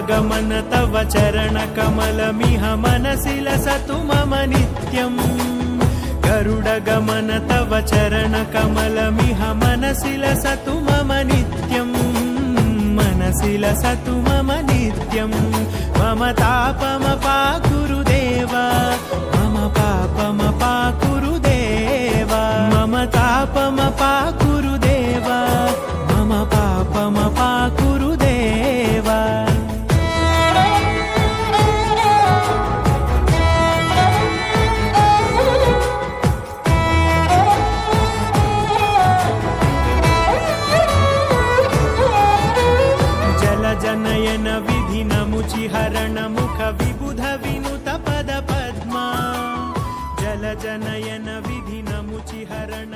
गरुडगमन तव चरणकमलमिह मनसि लसतु मम नित्यम् गरुडगमन तव चरणकमलमिह मनसि लसतु मम नित्यम् मनसि लसतु मम नित्यम् मम तापमपाकुरुदेव मम पापमपाकुरुदेव मम तापमपाकुरुदेव मम पापमपाकुरुदेव जनयन विधिनमुचिहरण मुख विबुध विनुत पद पद्मा जल जनयन विधिनमुचिहरण